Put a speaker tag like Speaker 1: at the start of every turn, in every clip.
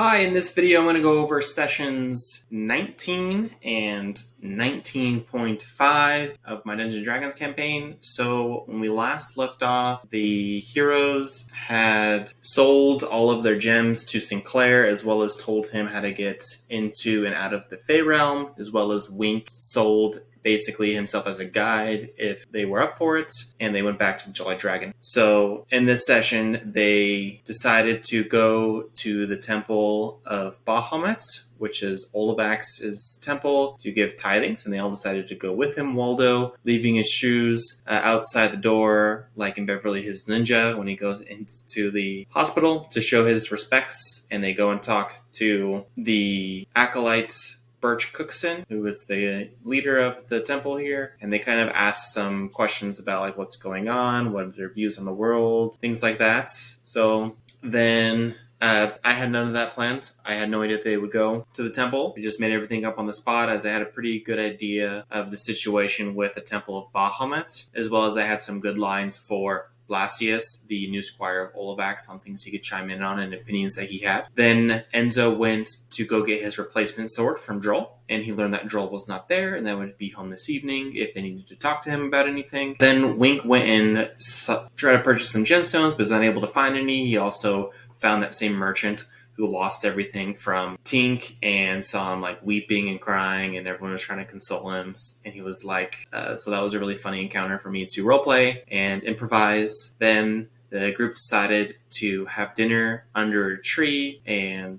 Speaker 1: Hi, in this video I'm going to go over sessions 19 and 19.5 of my Dungeons & Dragons campaign. So when we last left off, the heroes had sold all of their gems to Sinclair, as well as told him how to get into and out of the Fey Realm, as well as Wink sold basically himself as a guide if they were up for it, and they went back to the Jolly Dragon. So in this session, they decided to go to the Temple of Bahamut, which is Olabax's temple, to give tithings, and they all decided to go with him. Waldo leaving his shoes outside the door, like in Beverly Hills Ninja, when he goes into the hospital to show his respects, and they go and talk to the acolytes Birch Cookson, who is the leader of the temple here, and they kind of ask some questions about like what's going on, what are their views on the world, things like that. So then I had none of that planned. I had no idea that they would go to the temple. I just made everything up on the spot, as I had a pretty good idea of the situation with the Temple of Bahamut, as well as I had some good lines for Blasius, the new squire of Olabax, on things he could chime in on and opinions that he had. Then Enzo went to go get his replacement sword from Droll, and he learned that Droll was not there and that would be home this evening if they needed to talk to him about anything. Then Wink went and tried to purchase some gemstones, but was unable to find any. He also found that same merchant who lost everything from Tink and saw him like weeping and crying, and everyone was trying to console him. And he was like, so that was a really funny encounter for me to roleplay and improvise. Then the group decided to have dinner under a tree, and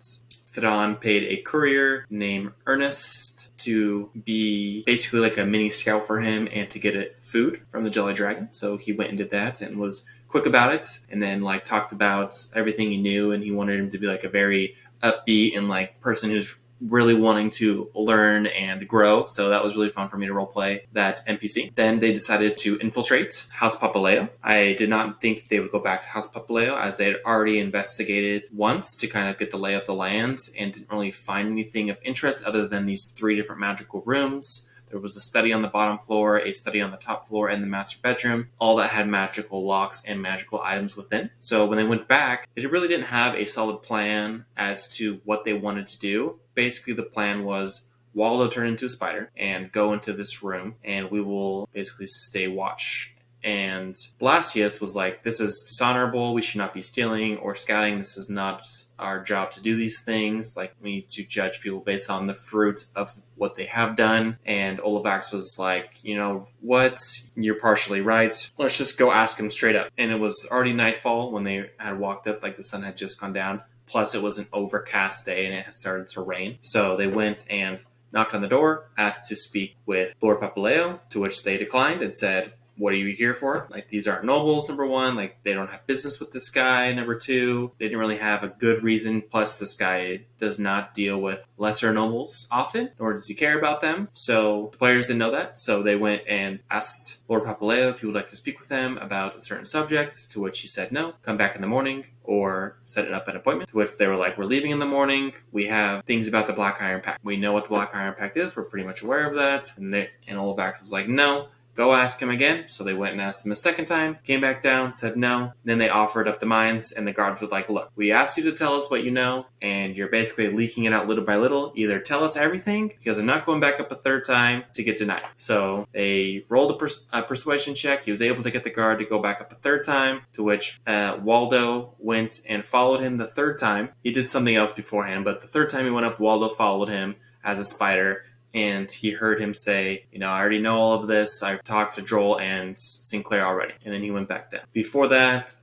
Speaker 1: Thadon paid a courier named Ernest to be basically like a mini scout for him and to get food from the Jolly Dragon. So he went and did that and was quick about it, and then like talked about everything he knew, and he wanted him to be like a very upbeat and like person who's really wanting to learn and grow. So that was really fun for me to roleplay that NPC. Then they decided to infiltrate House Papaleo. I did not think they would go back to House Papaleo, as they had already investigated once to kind of get the lay of the land and didn't really find anything of interest other than these 3 different magical rooms. There was a study on the bottom floor, a study on the top floor, and the master bedroom, all that had magical locks and magical items within. So when they went back, they really didn't have a solid plan as to what they wanted to do. Basically, the plan was Waldo turn into a spider and go into this room, and we will basically stay watch. And Blasius was like, this is dishonorable, we should not be stealing or scouting, this is not our job to do these things, like we need to judge people based on the fruits of what they have done. And Olabax was like, you know what, you're partially right, let's just go ask him straight up. And it was already nightfall when they had walked up, like the sun had just gone down, plus it was an overcast day and it had started to rain. So they went and knocked on the door, asked to speak with Lord Papaleo, to which they declined and said, what are you here for? Like, these aren't nobles, number 1. Like, they don't have business with this guy, number 2. They didn't really have a good reason. Plus, this guy does not deal with lesser nobles often, nor does he care about them. So the players didn't know that. So they went and asked Lord Papaleo if he would like to speak with them about a certain subject, to which he said no, come back in the morning, or set up an appointment, to which they were like, we're leaving in the morning. We have things about the Black Iron Pact. We know what the Black Iron Pact is. We're pretty much aware of that. And Olabax was like, no. Go ask him again. So they went and asked him a second time, came back down, said no. Then they offered up the mines, and the guards were like, look, we asked you to tell us what you know, and you're basically leaking it out little by little. Either tell us everything, because I'm not going back up a third time to get denied. So they rolled a persuasion check. He was able to get the guard to go back up a third time, to which Waldo went and followed him the third time. He did something else beforehand, but the third time he went up, Waldo followed him as a spider. And he heard him say, you know, I already know all of this. I've talked to Droll and Sinclair already. And then he went back down. Before that,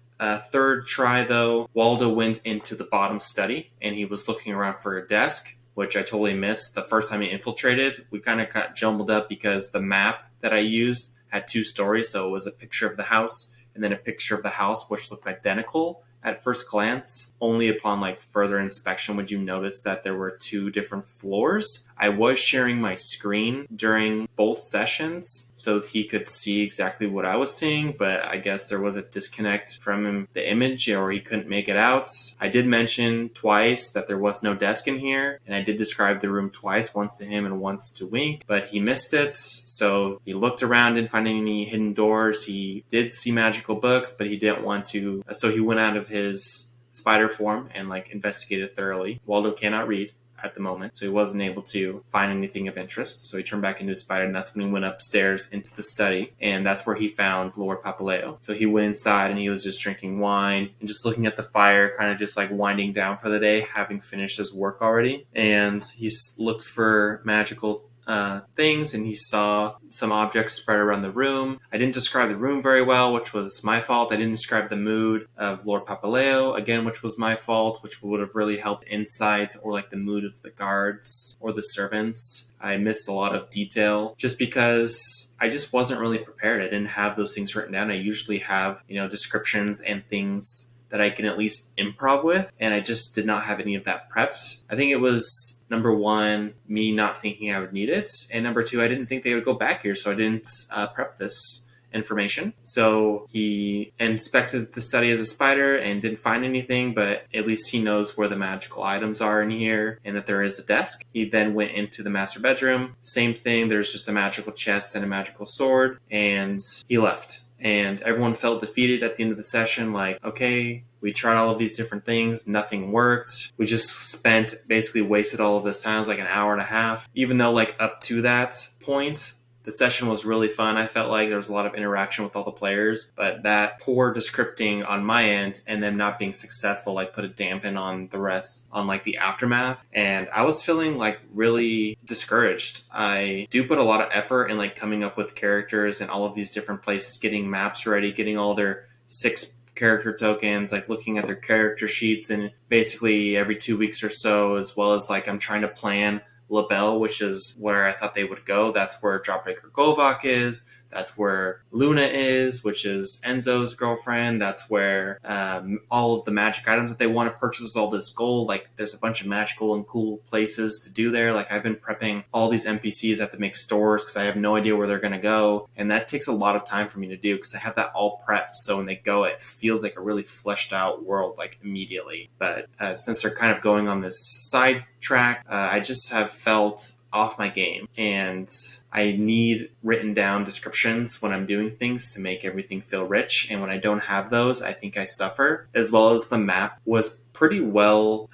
Speaker 1: third try, though, Waldo went into the bottom study, and he was looking around for a desk, which I totally missed. The first time he infiltrated, we kind of got jumbled up because the map that I used had 2 stories. So it was a picture of the house and then a picture of the house, which looked identical at first glance. Only upon like further inspection would you notice that there were 2 different floors. I was sharing my screen during both sessions so he could see exactly what I was seeing, but I guess there was a disconnect from the image, or he couldn't make it out. I did mention twice that there was no desk in here, and I did describe the room twice, once to him and once to Wink, but he missed it. So he looked around, didn't find any hidden doors. He did see magical books, but he didn't want to, so he went out of his spider form and like investigate it thoroughly. Waldo cannot read at the moment, so he wasn't able to find anything of interest. So he turned back into a spider, and that's when he went upstairs into the study, and that's where he found Lord Papaleo. So he went inside, and he was just drinking wine and just looking at the fire, kind of just like winding down for the day, having finished his work already. And he looked for magical things, and he saw some objects spread around the room. I didn't describe the room very well, which was my fault. I didn't describe the mood of Lord Papaleo, again, which was my fault, which would have really helped insight or like the mood of the guards or the servants. I missed a lot of detail just because I just wasn't really prepared. I didn't have those things written down. I usually have, descriptions and things that I can at least improv with, and I just did not have any of that prepped. I think it was, number one, me not thinking I would need it, and number two, I didn't think they would go back here, so I didn't prep this information. So he inspected the study as a spider and didn't find anything, but at least he knows where the magical items are in here and that there is a desk. He then went into the master bedroom. Same thing, there's just a magical chest and a magical sword, and he left. And everyone felt defeated at the end of the session, like, okay, we tried all of these different things, nothing worked. We just basically wasted all of this time. It was like an hour and a half. Even though like up to that point, the session was really fun. I felt like there was a lot of interaction with all the players, but that poor descripting on my end and them not being successful, like put a dampen on the rest, on like the aftermath. And I was feeling like really discouraged. I do put a lot of effort in like coming up with characters and all of these different places, getting maps ready, getting all their 6 character tokens, like looking at their character sheets, and basically every 2 weeks or so, as well as like I'm trying to plan LaBelle, which is where I thought they would go. That's where Jawbreaker Govok is. That's where Luna is, which is Enzo's girlfriend. That's where all of the magic items that they want to purchase with all this gold. Like, there's a bunch of magical and cool places to do there. Like, I've been prepping all these NPCs. I have to make stores because I have no idea where they're going to go. And that takes a lot of time for me to do because I have that all prepped. So when they go, it feels like a really fleshed out world, like, immediately. But since they're kind of going on this side track, I just have felt off my game, and I need written down descriptions when I'm doing things to make everything feel rich, and when I don't have those, I think I suffer. As well as the map was pretty well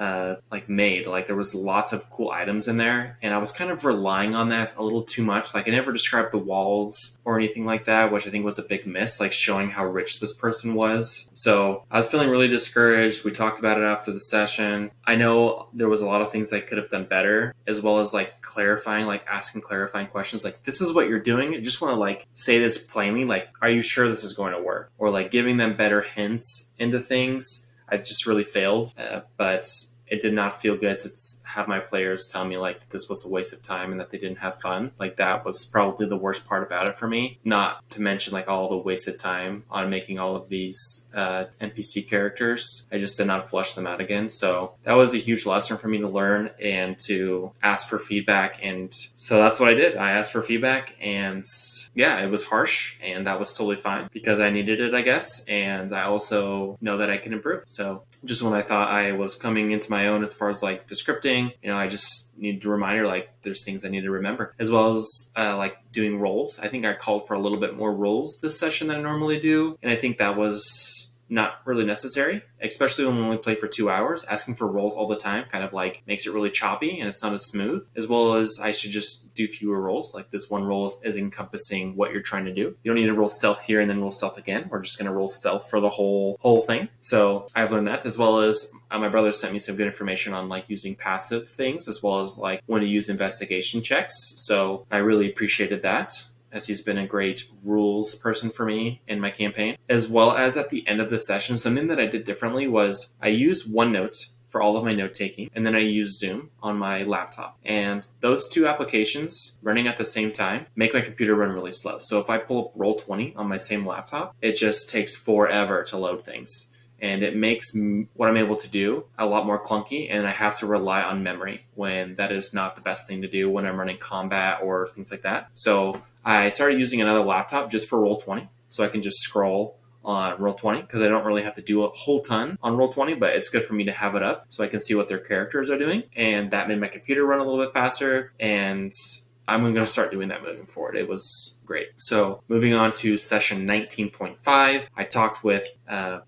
Speaker 1: made. Like, there was lots of cool items in there, and I was kind of relying on that a little too much. Like, I never described the walls or anything like that, which I think was a big miss, like showing how rich this person was. So I was feeling really discouraged. We talked about it after the session. I know there was a lot of things I could have done better, as well as like clarifying, like asking clarifying questions, like, this is what you're doing. I just want to like say this plainly, like, are you sure this is going to work? Or like giving them better hints into things. I just really failed, but it did not feel good to have my players tell me like this was a waste of time and that they didn't have fun. Like, that was probably the worst part about it for me. Not to mention like all the wasted time on making all of these NPC characters. I just did not flesh them out again. So that was a huge lesson for me to learn and to ask for feedback. And so that's what I did. I asked for feedback, and yeah, it was harsh, and that was totally fine because I needed it, I guess. And I also know that I can improve. So just when I thought I was coming into my own as far as like descripting, I just need a reminder, like, there's things I need to remember, as well as like doing roles. I think I called for a little bit more roles this session than I normally do, and I think that was not really necessary, especially when we only play for 2 hours. Asking for rolls all the time kind of like makes it really choppy and it's not as smooth, as well as I should just do fewer rolls. Like, this one roll is encompassing what you're trying to do. You don't need to roll stealth here and then roll stealth again. We're just going to roll stealth for the whole thing. So I've learned that, as well as my brother sent me some good information on like using passive things, as well as like when to use investigation checks. So I really appreciated that, as he's been a great rules person for me in my campaign. As well as at the end of the session, something that I did differently was I used OneNote for all of my note taking, and then I use Zoom on my laptop. And those two applications running at the same time make my computer run really slow. So if I pull up Roll20 on my same laptop, it just takes forever to load things. And it makes what I'm able to do a lot more clunky, and I have to rely on memory when that is not the best thing to do when I'm running combat or things like that. So I started using another laptop just for Roll20, so I can just scroll on Roll20, because I don't really have to do a whole ton on Roll20, but it's good for me to have it up so I can see what their characters are doing. And that made my computer run a little bit faster, and I'm going to start doing that moving forward. It was great. So moving on to session 19.5, I talked with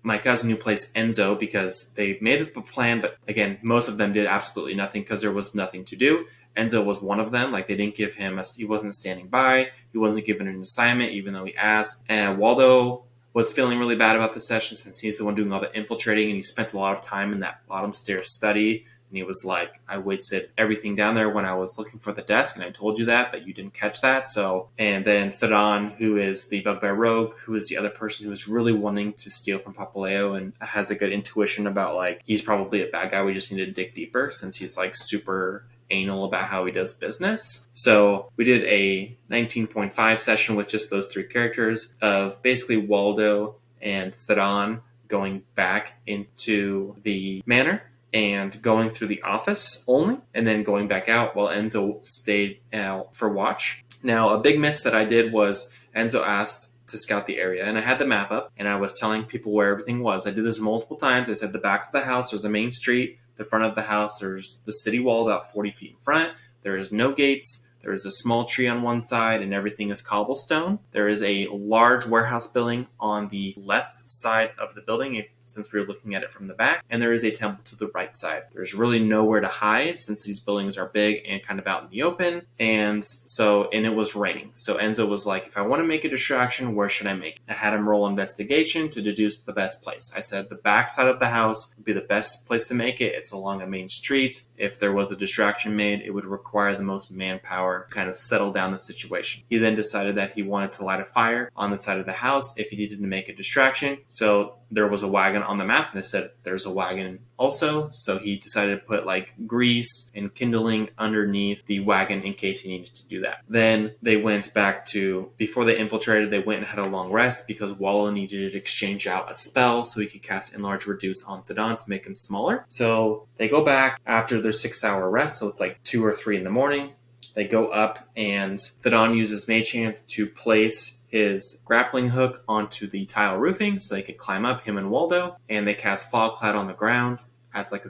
Speaker 1: my cousin who plays Enzo because they made up a plan, but again, most of them did absolutely nothing because there was nothing to do. Enzo was one of them. Like, they didn't give him he wasn't standing by. He wasn't given an assignment, even though he asked. And Waldo was feeling really bad about the session since he's the one doing all the infiltrating, and he spent a lot of time in that bottom stairs study. And he was like, I wasted everything down there when I was looking for the desk, and I told you that, but you didn't catch that. So, and then Thadon, who is the Bugbear Rogue, who is the other person who is really wanting to steal from Papaleo and has a good intuition about, like, he's probably a bad guy. We just need to dig deeper since he's, like, super anal about how he does business. So we did a 19.5 session with just those three characters of basically Waldo and Thadon going back into the manor and going through the office only, and then going back out while Enzo stayed out for watch. Now, a big miss that I did was Enzo asked to scout the area, and I had the map up, and I was telling people where everything was. I did this multiple times. I said the back of the house, there's the main street. The front of the house, there's the city wall about 40 feet in front. There is no gates. There is a small tree on one side, and everything is cobblestone. There is a large warehouse building on the left side of the building, since we were looking at it from the back, and there is a temple to the right side. There's really nowhere to hide since these buildings are big and kind of out in the open, and it was raining. So Enzo was like, if I want to make a distraction, where should I make it? I had him roll investigation to deduce the best place. I said the back side of the house would be the best place to make it. It's along a main street. If there was a distraction made, it would require the most manpower to kind of settle down the situation. He then decided that he wanted to light a fire on the side of the house if he needed to make a distraction. So there was a wagon on the map, and it said there's a wagon also. So he decided to put like grease and kindling underneath the wagon in case he needed to do that. Then they went back to, before they infiltrated, they went and had a long rest because Wallo needed to exchange out a spell so he could cast Enlarge Reduce on Thadon to make him smaller. So they go back after their 6-hour rest, so it's like 2 or 3 in the morning. They go up, and Thadon uses Mage Hand to place his grappling hook onto the tile roofing so they could climb up, him and Waldo, and they cast Fog Cloud on the ground as like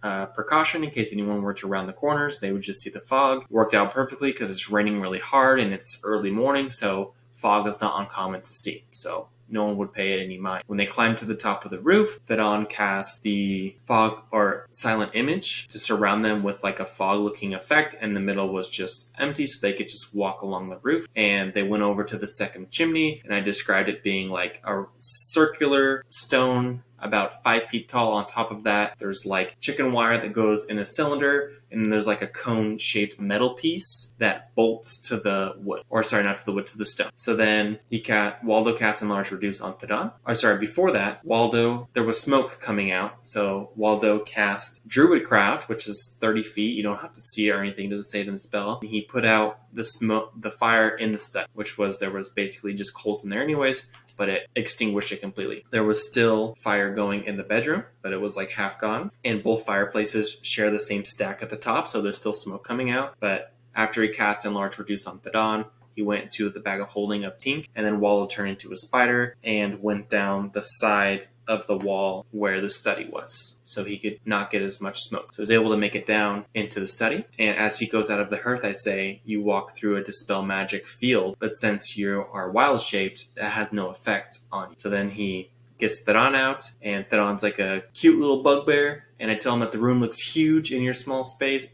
Speaker 1: a precaution in case anyone were to round the corners. They would just see the fog. It worked out perfectly because it's raining really hard and it's early morning, so fog is not uncommon to see. So no one would pay it any mind. When they climbed to the top of the roof, Thadon cast the fog or silent image to surround them with like a fog-looking effect, and the middle was just empty so they could just walk along the roof. And they went over to the second chimney, and I described it being like a circular stone about 5 feet tall. On top of that, there's like chicken wire that goes in a cylinder, and then there's like a cone-shaped metal piece that bolts to the wood. Or sorry, not to the wood, to the stone. So then Waldo casts Enlarge Reduce on Thadon. Or sorry, before that, there was smoke coming out, so Waldo cast Druid Craft, which is 30 feet. You don't have to see it or anything to save in the spell. He put out the fire in the study, there was basically just coals in there anyways, but it extinguished it completely. There was still fire going in the bedroom, but it was like half gone. And both fireplaces share the same stack at the top, so there's still smoke coming out. But after he cast Enlarge Reduce on Thadon, he went to the bag of holding of Tink, and then Waldo turned into a spider and went down the side of the wall where the study was, so he could not get as much smoke. So he was able to make it down into the study, and as he goes out of the hearth, I say, you walk through a Dispel Magic field, but since you are wild-shaped, that has no effect on you. So then he gets Thadon out, and Thadon's like a cute little bugbear, and I tell him that the room looks huge in your small space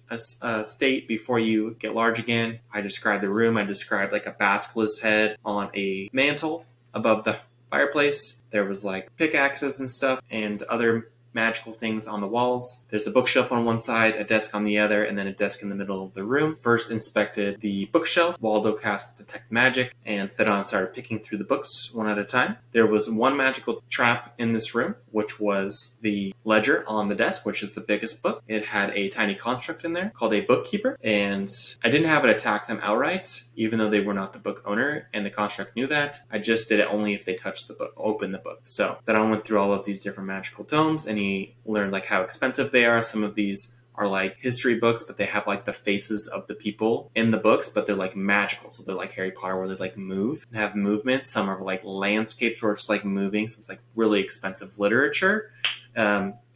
Speaker 1: state before you get large again. I describe the room. I described like a basilisk head on a mantle above the fireplace. There was like pickaxes and stuff and other magical things on the walls. There's a bookshelf on one side, a desk on the other, and then a desk in the middle of the room. First inspected the bookshelf. Waldo cast Detect Magic, and Thadon started picking through the books one at a time. There was one magical trap in this room, which was the ledger on the desk, which is the biggest book. It had a tiny construct in there called a bookkeeper, and I didn't have it attack them outright, even though they were not the book owner, and the construct knew that. I just did it only if they touched the book, opened the book. So Thadon went through all of these different magical tomes, and he learned like how expensive they are. Some of these are like history books, but they have like the faces of the people in the books, but they're like magical. So they're like Harry Potter where they like move and have movement. Some are like landscapes where it's like moving. So it's like really expensive literature.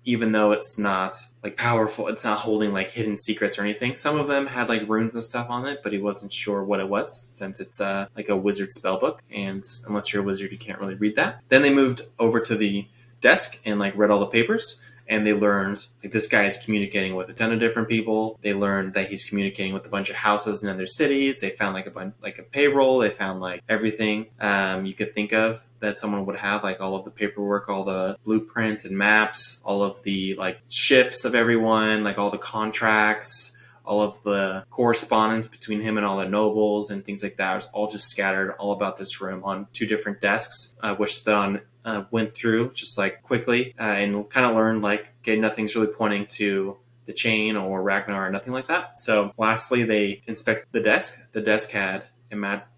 Speaker 1: even though it's not like powerful, it's not holding like hidden secrets or anything. Some of them had like runes and stuff on it, but he wasn't sure what it was since it's like a wizard spell book, and unless you're a wizard, you can't really read that. Then they moved over to the desk and like read all the papers. And they learned like this guy is communicating with a ton of different people. They learned that he's communicating with a bunch of houses in other cities. They found like a payroll. They found like everything you could think of that someone would have, like all of the paperwork, all the blueprints and maps, all of the like shifts of everyone, like all the contracts, all of the correspondence between him and all the nobles and things like that. It was all just scattered all about this room on 2 different desks, which Thon went through just like quickly and kind of learned like, okay, nothing's really pointing to the chain or Ragnar or nothing like that. So lastly, they inspect the desk. The desk had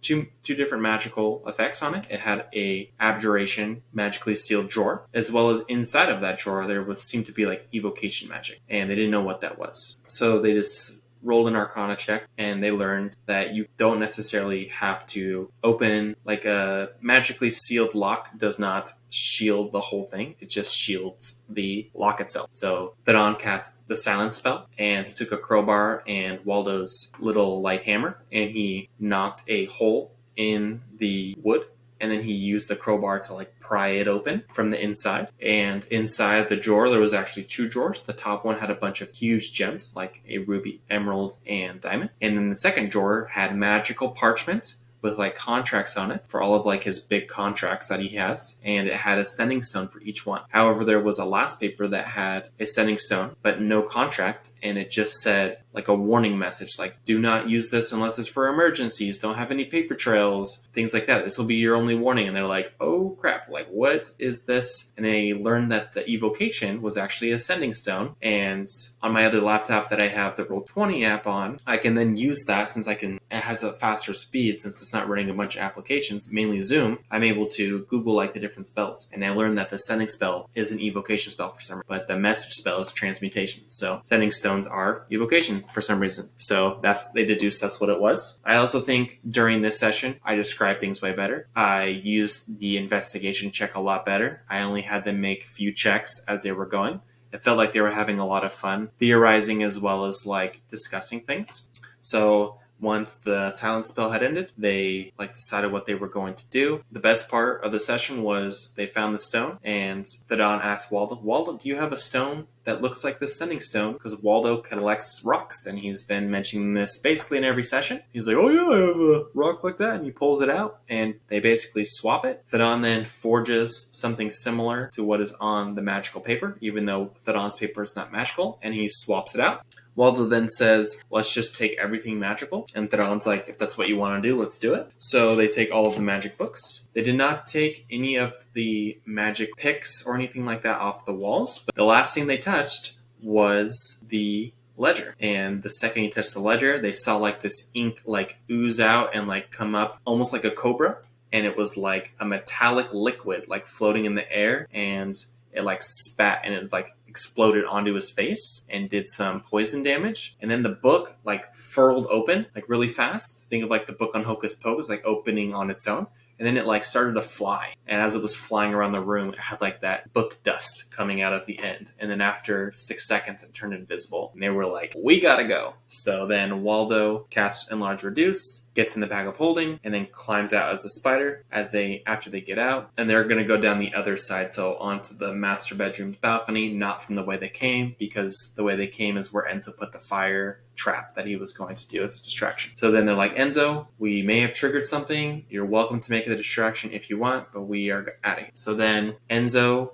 Speaker 1: two different magical effects on it. It had a abjuration magically sealed drawer, as well as inside of that drawer there seemed to be like evocation magic, and they didn't know what that was. So they just rolled an Arcana check, and they learned that you don't necessarily have to open like a magically sealed lock. Does not shield the whole thing. It just shields the lock itself. So Thadon cast the silence spell, and he took a crowbar and Waldo's little light hammer, and he knocked a hole in the wood, and then he used the crowbar to like pry it open from the inside. And inside the drawer, there was actually 2 drawers. The top one had a bunch of huge gems, like a ruby, emerald, and diamond. And then the second drawer had magical parchment with like contracts on it for all of like his big contracts that he has, and it had a sending stone for each one. However, there was a last paper that had a sending stone but no contract, and it just said like a warning message like, do not use this unless it's for emergencies, don't have any paper trails, things like that. This will be your only warning. And they're like, oh crap, like what is this? And they learned that the evocation was actually a sending stone. And on my other laptop that I have the Roll20 app on, I can then use that, since it has a faster speed, since it's not running a bunch of applications, mainly Zoom. I'm able to Google like the different spells, and I learned that the sending spell is an evocation spell for some reason, but the message spell is transmutation. So sending stones are evocation for some reason. So they deduced that's what it was. I also think during this session I described things way better. I used the investigation check a lot better. I only had them make few checks as they were going. It felt like they were having a lot of fun theorizing as well as like discussing things. So once the silence spell had ended, they like decided what they were going to do. The best part of the session was they found the stone, and Thadon asked Waldo, do you have a stone that looks like this sending stone? Because Waldo collects rocks, and he's been mentioning this basically in every session. He's like, oh yeah, I have a rock like that, and he pulls it out, and they basically swap it. Thadon then forges something similar to what is on the magical paper, even though Thadon's paper is not magical, and he swaps it out. Waldo then says, let's just take everything magical. And Thadon's like, if that's what you want to do, let's do it. So they take all of the magic books. They did not take any of the magic picks or anything like that off the walls. But the last thing they touched was the ledger. And the second you touched the ledger, they saw like this ink like ooze out and like come up almost like a cobra. And it was like a metallic liquid like floating in the air. And it like spat and it like exploded onto his face and did some poison damage. And then the book like furled open like really fast. Think of like the book on Hocus Pocus like opening on its own. And then it like started to fly. And as it was flying around the room, it had like that book dust coming out of the end. And then after 6 seconds, it turned invisible. And they were like, we gotta go. So then Waldo casts Enlarge Reduce, gets in the bag of holding, and then climbs out as a spider after they get out. And they're gonna go down the other side, so onto the master bedroom's balcony, not from the way they came, because the way they came is where Enzo put the fire trap that he was going to do as a distraction. So then they're like, Enzo, we may have triggered something. You're welcome to make it a distraction if you want, but we are out of here. So then Enzo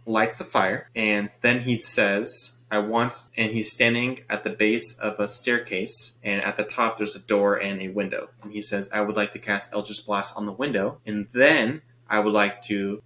Speaker 1: lights the fire, and then he says, and he's standing at the base of a staircase, and at the top there's a door and a window. And he says, I would like to cast Eldritch Blast on the window, and then I would like to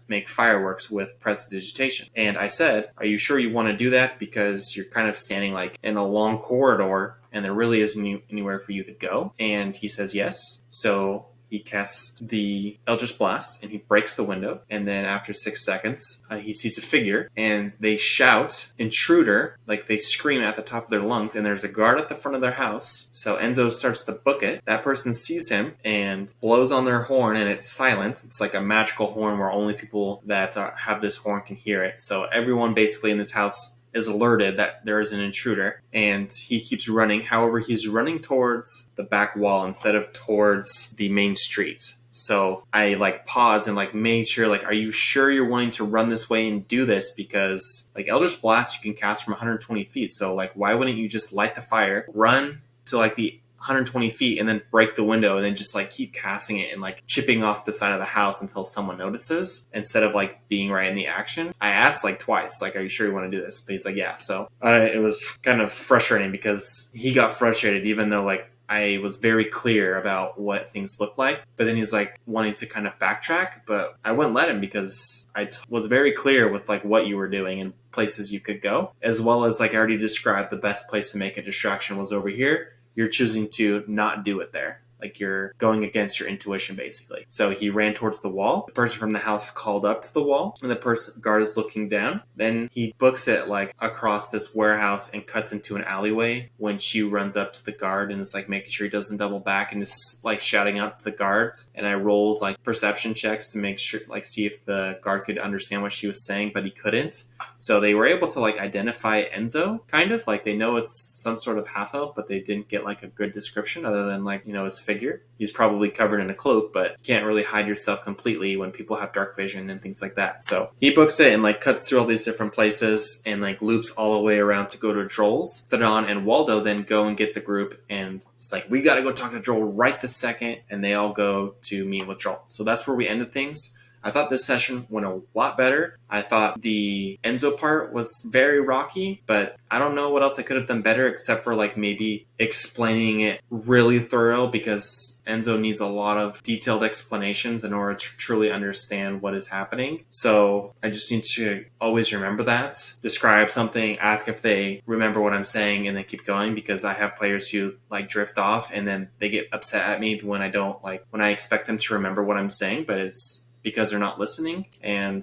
Speaker 1: make fireworks with Prestidigitation. And I said, are you sure you want to do that? Because you're kind of standing like in a long corridor and there really isn't anywhere for you to go. And he says yes. So he casts the Eldritch Blast, and he breaks the window. And then after 6 seconds, he sees a figure, and they shout, "Intruder!" Like they scream at the top of their lungs, and there's a guard at the front of their house. So Enzo starts to book it. That person sees him and blows on their horn, and it's silent. It's like a magical horn where only people that have this horn can hear it. So everyone basically in this house is alerted that there is an intruder, and he keeps running. However, he's running towards the back wall instead of towards the main street. So I pause and made sure, are you sure you're wanting to run this way and do this? Because Eldritch Blast you can cast from 120 feet. So why wouldn't you just light the fire, run to the 120 feet, and then break the window, and then just keep casting it and chipping off the side of the house until someone notices, instead of being right in the action. I asked twice, are you sure you want to do this? But he's like, yeah. So it was kind of frustrating because he got frustrated, even though I was very clear about what things look like. But then he's wanting to kind of backtrack, but I wouldn't let him because I was very clear with what you were doing and places you could go, as well as I already described, the best place to make a distraction was over here. You're choosing to not do it there. You're going against your intuition, basically. So he ran towards the wall. The person from the house called up to the wall, and the guard is looking down. Then he books it across this warehouse and cuts into an alleyway when she runs up to the guard and is making sure he doesn't double back, and is shouting out to the guards. And I rolled perception checks to make sure, see if the guard could understand what she was saying, but he couldn't. So they were able to identify Enzo, kind of they know it's some sort of half elf, but they didn't get a good description other than his figure. He's probably covered in a cloak, but you can't really hide your stuff completely when people have dark vision and things like that. So he books it and cuts through all these different places and loops all the way around to go to Joel's. Thadon and Waldo then go and get the group, and it's we gotta go talk to Joel right this second, and they all go to meet with Joel. So that's where we ended things. I thought this session went a lot better. I thought the Enzo part was very rocky, but I don't know what else I could have done better except for maybe explaining it really thorough, because Enzo needs a lot of detailed explanations in order to truly understand what is happening. So I just need to always remember that. Describe something, ask if they remember what I'm saying, and then keep going, because I have players who drift off and then they get upset at me when I don't when I expect them to remember what I'm saying, but it's because they're not listening. And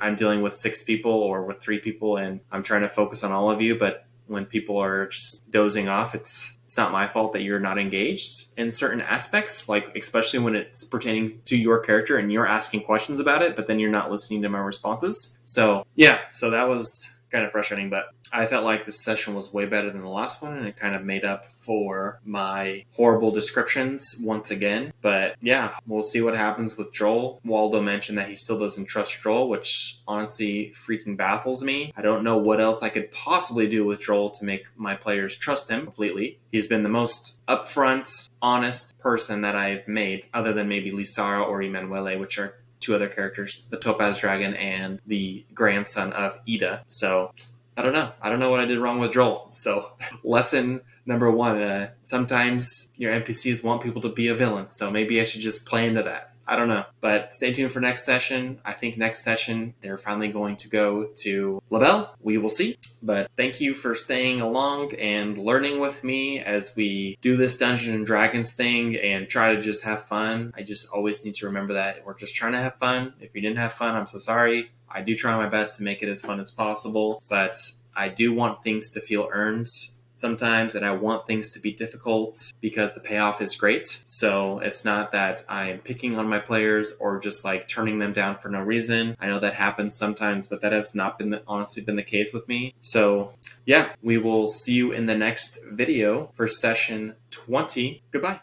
Speaker 1: I'm dealing with 6 people or with 3 people, and I'm trying to focus on all of you, but when people are just dozing off, it's not my fault that you're not engaged in certain aspects, especially when it's pertaining to your character and you're asking questions about it, but then you're not listening to my responses. So yeah, so that was kind of frustrating, but I felt like this session was way better than the last one, and it kind of made up for my horrible descriptions once again. But yeah, we'll see what happens with Joel. Waldo mentioned that he still doesn't trust Joel, which honestly freaking baffles me. I don't know what else I could possibly do with Joel to make my players trust him completely. He's been the most upfront, honest person that I've made, other than maybe Listara or Emanuele, which are 2 other characters, the Topaz Dragon and the grandson of Ida. So I don't know. I don't know what I did wrong with Joel. So lesson number 1, sometimes your NPCs want people to be a villain. So maybe I should just play into that. I don't know. But stay tuned for next session. I think next session they're finally going to go to LaBelle. We will see. But thank you for staying along and learning with me as we do this Dungeons and Dragons thing and try to just have fun. I just always need to remember that we're just trying to have fun. If you didn't have fun, I'm so sorry. I do try my best to make it as fun as possible, but I do want things to feel earned sometimes, and I want things to be difficult because the payoff is great. So it's not that I'm picking on my players or just turning them down for no reason. I know that happens sometimes, but that has not been honestly been the case with me. So yeah, we will see you in the next video for session 20. Goodbye.